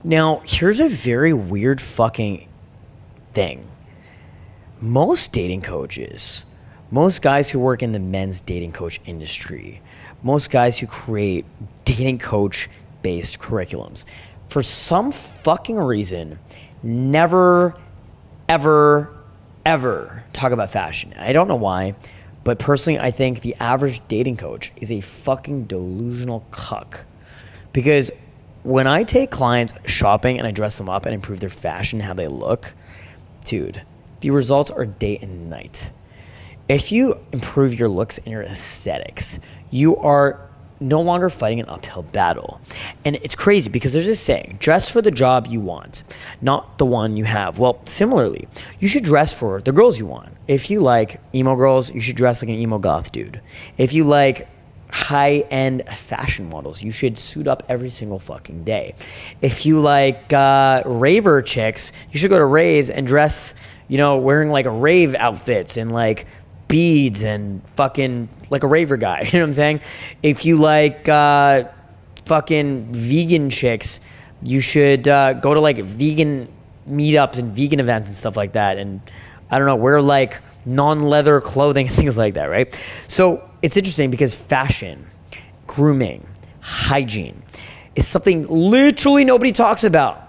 Now, here's a very weird fucking thing. Most dating coaches, most guys who work in the men's dating coach industry, most guys who create dating coach based curriculums, for some fucking reason, never, ever, ever talk about fashion. I don't know why, but personally, I think the average dating coach is a fucking delusional cuck. Because when I take clients shopping and I dress them up and improve their fashion, how they look, dude, the results are day and night. If you improve your looks and your aesthetics, you are no longer fighting an uphill battle. And it's crazy because there's this saying, dress for the job you want, not the one you have. Well, similarly, you should dress for the girls you want. If you like emo girls, you should dress like an emo goth dude. If you like high-end fashion models, you should suit up every single fucking day. If you like raver chicks, you should go to raves and dress, wearing like a rave outfits and like beads and fucking like a raver guy. You know what I'm saying? If you like fucking vegan chicks, you should go to like vegan meetups and vegan events and stuff like that. And I don't know, wear like non-leather clothing and things like that, right? So it's interesting because fashion, grooming, hygiene is something literally nobody talks about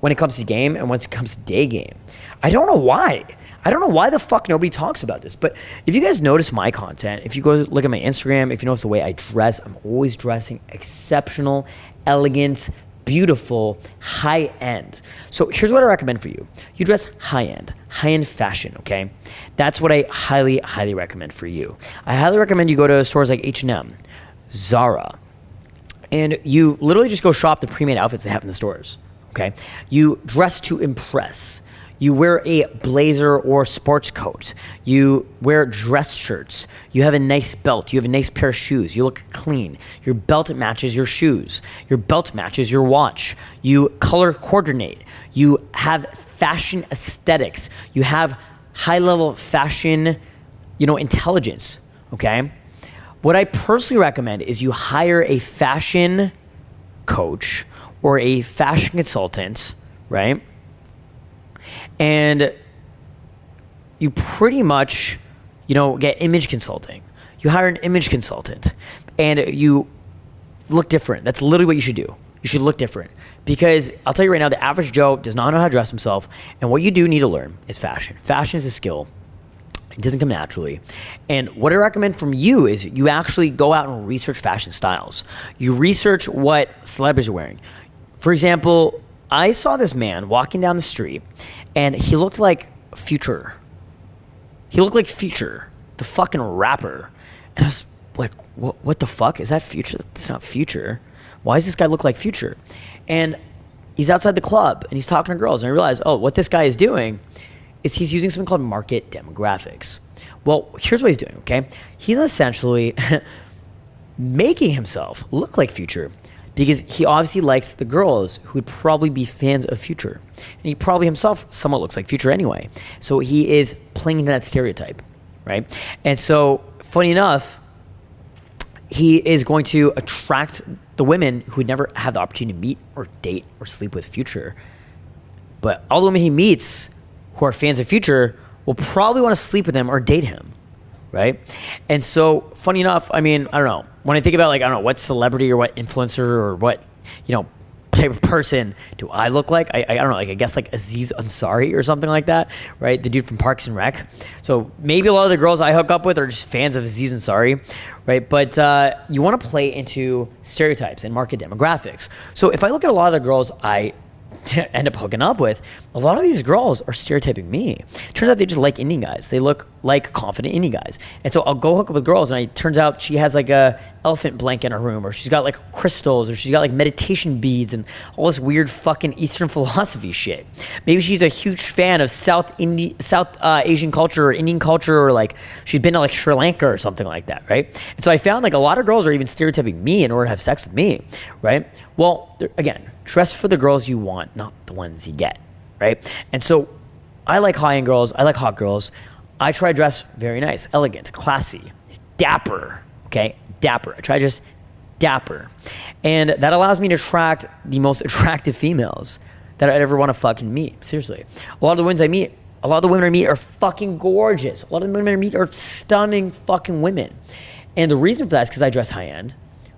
when it comes to game and when it comes to day game. I don't know why. I don't know why the fuck nobody talks about this, but if you guys notice my content, if you go look at my Instagram, if you notice the way I dress, I'm always dressing exceptional, elegant, beautiful, high-end. So here's what I recommend for you. You dress high-end fashion, okay? That's what I highly, highly recommend for you. I highly recommend you go to stores like H&M, Zara, and you literally just go shop the pre-made outfits they have in the stores, okay? You dress to impress. You wear a blazer or sports coat. You wear dress shirts. You have a nice belt. You have a nice pair of shoes. You look clean. Your belt matches your shoes. Your belt matches your watch. You color coordinate. You have fashion aesthetics. You have high-level fashion, intelligence, okay? What I personally recommend is you hire a fashion coach or a fashion consultant, right? And you pretty much, get image consulting. You hire an image consultant and you look different. That's literally what you should do. You should look different because I'll tell you right now, the average Joe does not know how to dress himself. And what you do need to learn is fashion. Fashion is a skill. It doesn't come naturally. And what I recommend from you is you actually go out and research fashion styles. You research what celebrities are wearing. For example, I saw this man walking down the street and he looked like Future. He looked like Future, the fucking rapper. And I was like, what the fuck? Is that Future? That's not Future. Why does this guy look like Future? And he's outside the club and he's talking to girls. And I realized, what this guy is doing is he's using something called market demographics. Well, here's what he's doing, okay? He's essentially making himself look like Future because he obviously likes the girls who would probably be fans of Future. And he probably himself somewhat looks like Future anyway. So he is playing into that stereotype, right? And so, funny enough, he is going to attract the women who would never have the opportunity to meet or date or sleep with Future. But all the women he meets who are fans of Future will probably want to sleep with him or date him, right? And so, funny enough, I don't know. When I think about what celebrity or what influencer or what, type of person do I look like? I don't know, I guess like Aziz Ansari or something like that, right? The dude from Parks and Rec. So maybe a lot of the girls I hook up with are just fans of Aziz Ansari, right? But you want to play into stereotypes and market demographics. So if I look at a lot of the girls I end up hooking up with, a lot of these girls are stereotyping me. Turns out they just like Indian guys. They look like confident Indian guys. And so I'll go hook up with girls and it turns out she has like a elephant blanket in her room, or she's got like crystals, or she's got like meditation beads and all this weird fucking Eastern philosophy shit. Maybe she's a huge fan of South Asian culture or Indian culture, or like she's been to like Sri Lanka or something like that, right? And so I found like a lot of girls are even stereotyping me in order to have sex with me, right? Well, again, dress for the girls you want, not the ones you get, right? And so I like high-end girls. I like hot girls. I try to dress very nice, elegant, classy, dapper, okay? Dapper. I try to dress dapper. And that allows me to attract the most attractive females that I'd ever want to fucking meet. Seriously. A lot of the women I meet are fucking gorgeous. A lot of the women I meet are stunning fucking women. And the reason for that is because I dress high-end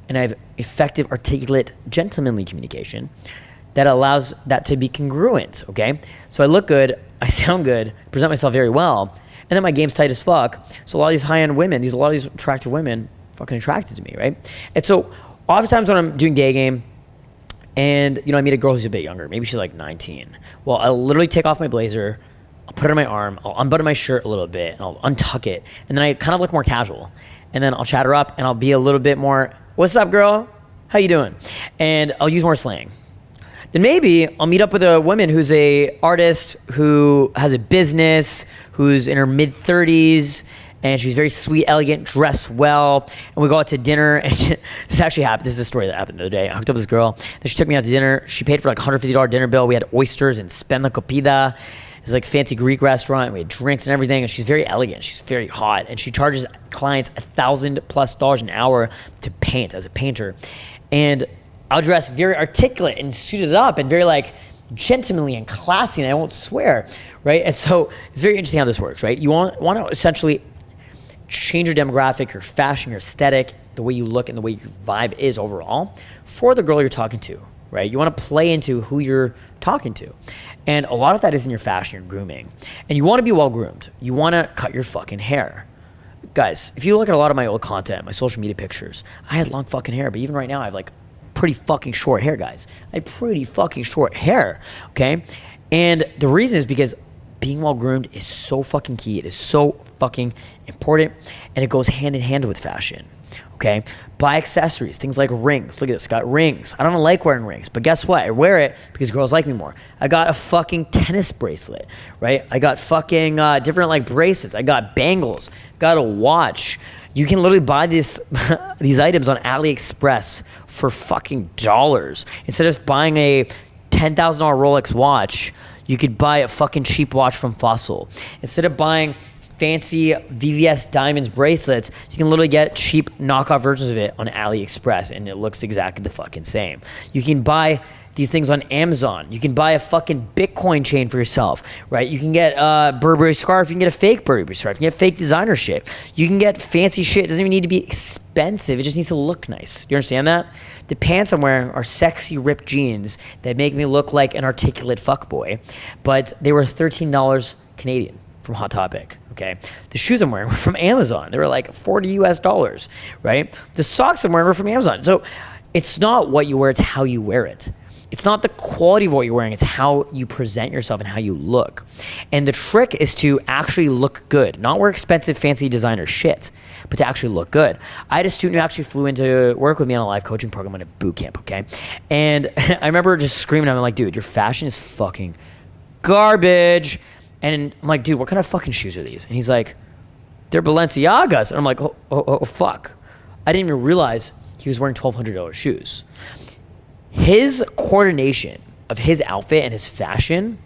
and I have effective, articulate, gentlemanly communication that allows that to be congruent, okay? So I look good, I sound good, present myself very well, and then my game's tight as fuck. So a lot of these high-end women, a lot of these attractive women fucking attracted to me, right? And so oftentimes when I'm doing day game and, I meet a girl who's a bit younger, maybe she's like 19. Well, I'll literally take off my blazer, I'll put it on my arm, I'll unbutton my shirt a little bit, and I'll untuck it, and then I kind of look more casual. And then I'll chat her up, and I'll be a little bit more, what's up, girl? How you doing? And I'll use more slang. Then maybe I'll meet up with a woman who's a artist, who has a business, who's in her mid-30s, and she's very sweet, elegant, dressed well, and we go out to dinner, and this actually happened. This is a story that happened the other day. I hooked up with this girl, then she took me out to dinner. She paid for like $150 dinner bill. We had oysters and spanakopita. It's like a fancy Greek restaurant. We had drinks and everything, and she's very elegant. She's very hot, and she charges clients $1,000+ an hour to paint as a painter. And I'll dress very articulate and suited up and very like gentlemanly and classy, and I won't swear, right? And so it's very interesting how this works, right? You want to essentially change your demographic, your fashion, your aesthetic, the way you look and the way your vibe is overall for the girl you're talking to, right? You want to play into who you're talking to. And a lot of that is in your fashion, your grooming. And you want to be well groomed. You want to cut your fucking hair. Guys, if you look at a lot of my old content, my social media pictures, I had long fucking hair, but even right now I have like pretty fucking short hair, guys. I have pretty fucking short hair, okay? And the reason is because being well groomed is so fucking key. It is so fucking important, and it goes hand in hand with fashion, okay? Buy accessories, things like rings. Look at this, got rings. I don't like wearing rings, but guess what? I wear it because girls like me more. I got a fucking tennis bracelet, right? I got fucking different like bracelets. I got bangles, got a watch. You can literally buy these items on AliExpress for fucking dollars. Instead of buying a $10,000 Rolex watch, you could buy a fucking cheap watch from Fossil. Instead of buying fancy VVS Diamonds bracelets, you can literally get cheap knockoff versions of it on AliExpress, and it looks exactly the fucking same. You can buy these things on Amazon. You can buy a fucking Bitcoin chain for yourself, right? You can get a Burberry scarf. You can get a fake Burberry scarf. You can get fake designer shit. You can get fancy shit. It doesn't even need to be expensive. It just needs to look nice. Do you understand that? The pants I'm wearing are sexy ripped jeans that make me look like an articulate fuckboy, but they were $13 Canadian from Hot Topic, okay? The shoes I'm wearing were from Amazon. They were like $40 US, right? The socks I'm wearing were from Amazon. So it's not what you wear, it's how you wear it. It's not the quality of what you're wearing, it's how you present yourself and how you look. And the trick is to actually look good, not wear expensive, fancy designer shit, but to actually look good. I had a student who actually flew in to work with me on a live coaching program on a boot camp, okay? And I remember just screaming at him, like, dude, your fashion is fucking garbage. And I'm like, dude, what kind of fucking shoes are these? And he's like, they're Balenciagas. And I'm like, oh, fuck. I didn't even realize he was wearing $1,200 shoes. His coordination of his outfit and his fashion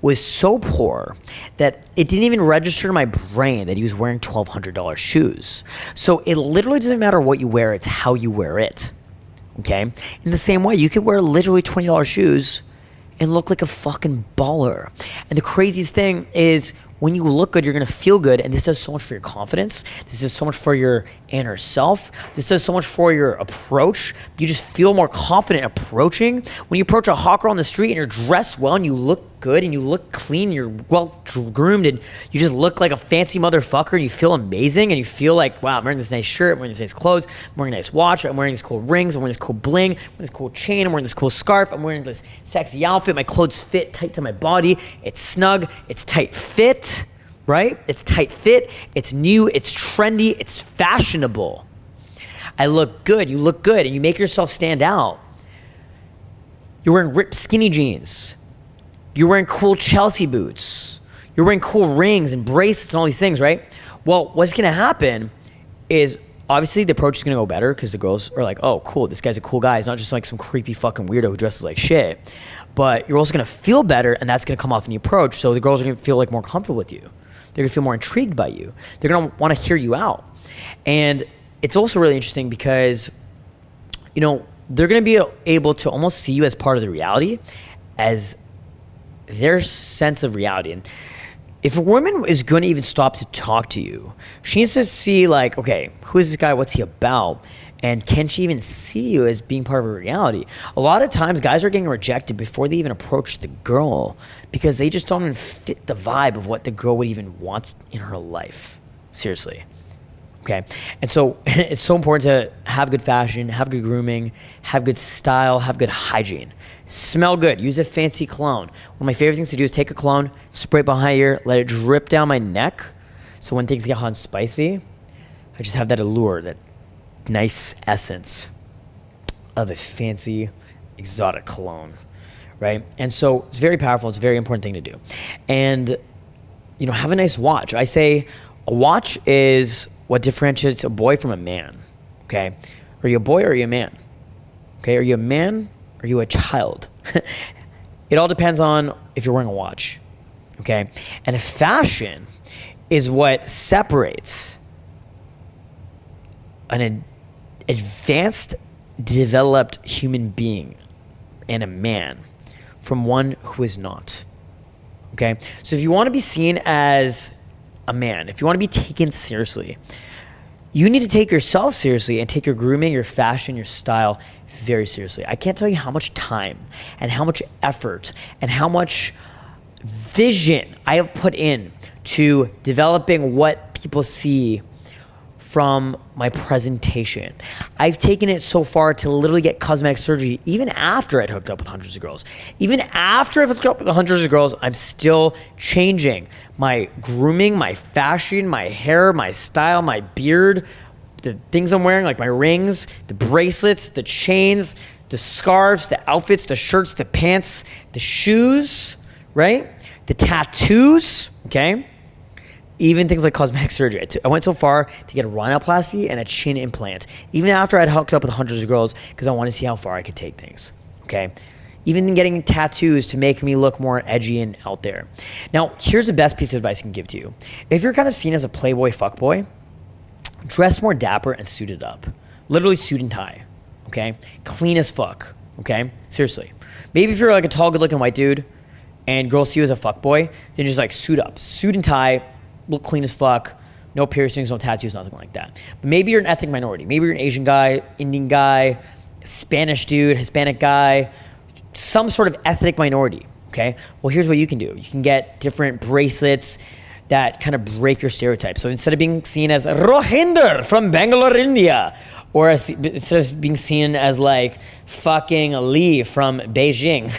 was so poor that it didn't even register in my brain that he was wearing $1,200 shoes. So it literally doesn't matter what you wear, it's how you wear it, okay? In the same way, you could wear literally $20 shoes and look like a fucking baller. And the craziest thing is when you look good, you're gonna feel good, and this does so much for your confidence. This does so much for your inner self. This does so much for your approach. You just feel more confident approaching. When you approach a hot girl on the street and you're dressed well and you look good and you look clean, you're well groomed, and you just look like a fancy motherfucker, and you feel amazing, and you feel like, wow, I'm wearing this nice shirt, I'm wearing this nice clothes, I'm wearing a nice watch, I'm wearing these cool rings, I'm wearing this cool bling, I'm wearing this cool chain, I'm wearing this cool scarf, I'm wearing this sexy outfit, my clothes fit tight to my body, it's snug, it's tight fit, right? It's tight fit, it's new, it's trendy, it's fashionable. I look good, you look good, and you make yourself stand out. You're wearing ripped skinny jeans. You're wearing cool Chelsea boots. You're wearing cool rings and bracelets and all these things, right? Well, what's gonna happen is obviously the approach is gonna go better because the girls are like, oh, cool, this guy's a cool guy. He's not just like some creepy fucking weirdo who dresses like shit. But you're also gonna feel better, and that's gonna come off in the approach. So the girls are gonna feel like more comfortable with you. They're gonna feel more intrigued by you. They're gonna wanna hear you out. And it's also really interesting because they're going to be able to almost see you as part of the reality, as their sense of reality. And if a woman is going to even stop to talk to you, she needs to see like, okay, who is this guy? What's he about? And can she even see you as being part of a reality? A lot of times guys are getting rejected before they even approach the girl because they just don't even fit the vibe of what the girl would even want in her life. Seriously. Okay. And so it's so important to have good fashion, have good grooming, have good style, have good hygiene. Smell good. Use a fancy cologne. One of my favorite things to do is take a cologne, spray it behind here, let it drip down my neck. So when things get hot and spicy, I just have that allure, that nice essence of a fancy exotic cologne, right? And so it's very powerful. It's a very important thing to do. And, have a nice watch. I say a watch is what differentiates a boy from a man, okay? Are you a boy or are you a man? Okay, are you a man or are you a child? It all depends on if you're wearing a watch, okay? And a fashion is what separates an advanced, developed human being and a man from one who is not, okay? So if you want to be seen as a man, if you want to be taken seriously, you need to take yourself seriously and take your grooming, your fashion, your style very seriously. I can't tell you how much time and how much effort and how much vision I have put in to developing what people see from my presentation. I've taken it so far to literally get cosmetic surgery even after I'd hooked up with hundreds of girls. Even after I've hooked up with hundreds of girls, I'm still changing my grooming, my fashion, my hair, my style, my beard, the things I'm wearing, like my rings, the bracelets, the chains, the scarves, the outfits, the shirts, the pants, the shoes, right? The tattoos, okay? Even things like cosmetic surgery. I went so far to get a rhinoplasty and a chin implant, even after I'd hooked up with hundreds of girls, because I wanted to see how far I could take things, okay? Even getting tattoos to make me look more edgy and out there. Now, here's the best piece of advice I can give to you. If you're kind of seen as a playboy fuckboy, dress more dapper and suited up. Literally suit and tie, okay? Clean as fuck, okay? Seriously. Maybe if you're like a tall, good-looking white dude and girls see you as a fuckboy, then just like suit up. Suit and tie, look clean as fuck, no piercings, no tattoos, nothing like that. But maybe you're an ethnic minority. Maybe you're an Asian guy, Indian guy, Spanish dude, Hispanic guy, some sort of ethnic minority, okay? Well, here's what you can do. You can get different bracelets that kind of break your stereotypes. So instead of being seen as Rohinder from Bangalore, India, or instead of being seen as like fucking Lee from Beijing,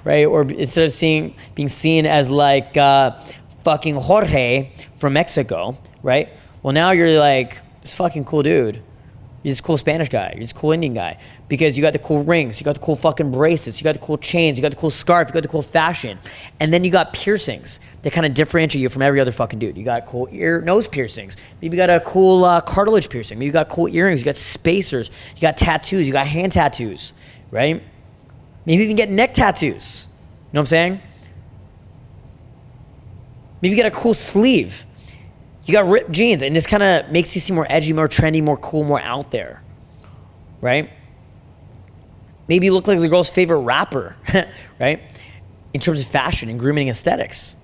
right? Or instead of being seen as like fucking Jorge from Mexico, right? Well, now you're like this fucking cool dude. You're this cool Spanish guy. You're this cool Indian guy. Because you got the cool rings. You got the cool fucking bracelets. You got the cool chains. You got the cool scarf. You got the cool fashion. And then you got piercings that kind of differentiate you from every other fucking dude. You got cool nose piercings. Maybe you got a cool cartilage piercing. Maybe you got cool earrings. You got spacers. You got tattoos. You got hand tattoos, right? Maybe you can get neck tattoos. You know what I'm saying? Maybe you got a cool sleeve. You got ripped jeans, and this kind of makes you seem more edgy, more trendy, more cool, more out there, right? Maybe you look like the girl's favorite rapper, right? In terms of fashion and grooming aesthetics.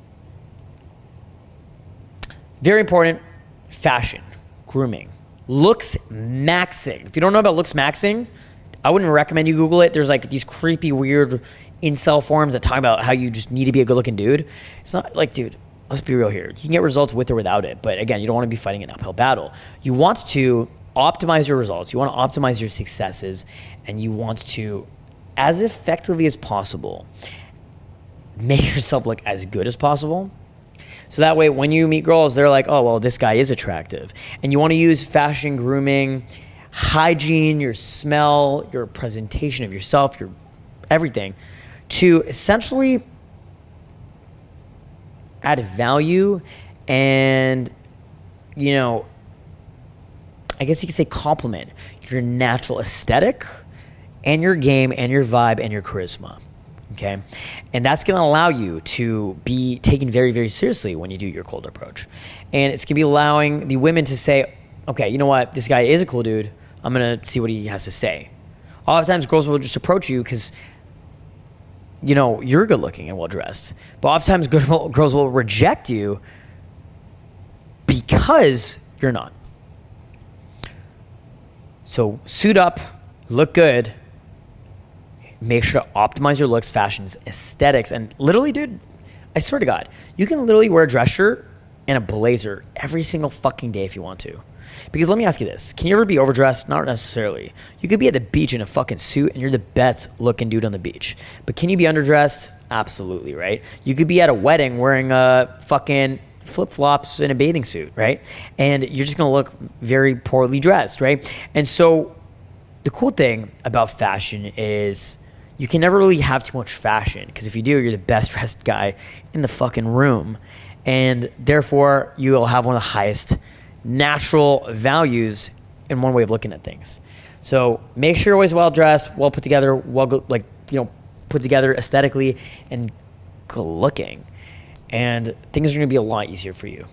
Very important, fashion, grooming. Looks maxing. If you don't know about looks maxing, I wouldn't recommend you Google it. There's like these creepy, weird incel forums that talk about how you just need to be a good-looking dude. It's not like, dude, let's be real here. You can get results with or without it. But again, you don't want to be fighting an uphill battle. You want to optimize your results. You want to optimize your successes. And you want to, as effectively as possible, make yourself look as good as possible. So that way, when you meet girls, they're like, oh, well, this guy is attractive. And you want to use fashion, grooming, hygiene, your smell, your presentation of yourself, your everything, to essentially add value and, I guess you could say compliment your natural aesthetic and your game and your vibe and your charisma, okay? And that's going to allow you to be taken very, very seriously when you do your cold approach. And it's going to be allowing the women to say, okay, you know what? This guy is a cool dude. I'm going to see what he has to say. A lot of times girls will just approach you because, you know, you're good looking and well dressed. But oftentimes girls will reject you because you're not. So suit up, look good, make sure to optimize your looks, fashions, aesthetics, and literally, dude, I swear to God, you can literally wear a dress shirt and a blazer every single fucking day if you want to. Because let me ask you this. Can you ever be overdressed? Not necessarily. You could be at the beach in a fucking suit and you're the best looking dude on the beach. But can you be underdressed? Absolutely, right? You could be at a wedding wearing a fucking flip-flops and a bathing suit, right? And you're just going to look very poorly dressed, right? And so the cool thing about fashion is you can never really have too much fashion, because if you do, you're the best dressed guy in the fucking room. And therefore, you'll have one of the highest natural values in one way of looking at things. So make sure you're always well dressed, well put together, put together aesthetically and good looking. And things are going to be a lot easier for you.